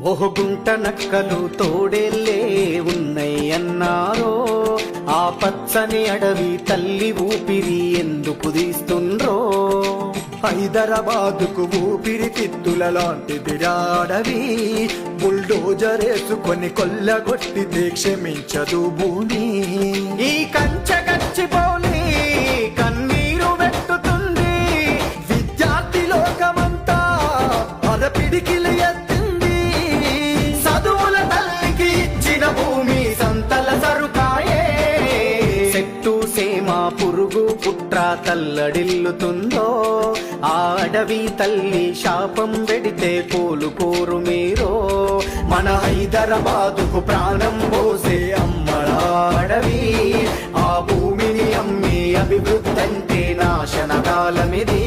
ఓహో గుంట నక్కలు తోడేళ్ళే ఉన్నయ్యన్నారో, ఆ పచ్చని అడవి తల్లి ఊపిరి ఎందుకు తీస్తుండ్రో. హైదరాబాదుకు ఊపిరి తిత్తుల లాంటిది అడవి, బుల్డోజరేసుకొని కొల్లగొట్టితే క్షమించదు భూమి. ఈ కంచె గచ్చిపోలి కన్నీరు వెట్టుతుంది, విద్యార్థి లోకమంతా అరపిడికిలి ఎత్తింది. చదువుల తల్లికి ఇచ్చిన భూమి సంతల సరుకాయే. చెట్టు సేమ పురుగు పుట్ర తల్లడిల్లుతుందో, ఆ అడవి తల్లి శాపం పెడితే కోలుకోరు మీరో. మన హైదరాబాదుకు ప్రాణం పోసే అమ్మడా అడవి ఆ భూమిని అమ్మి అభివృద్ధి అంటే నాశనకాలమిది.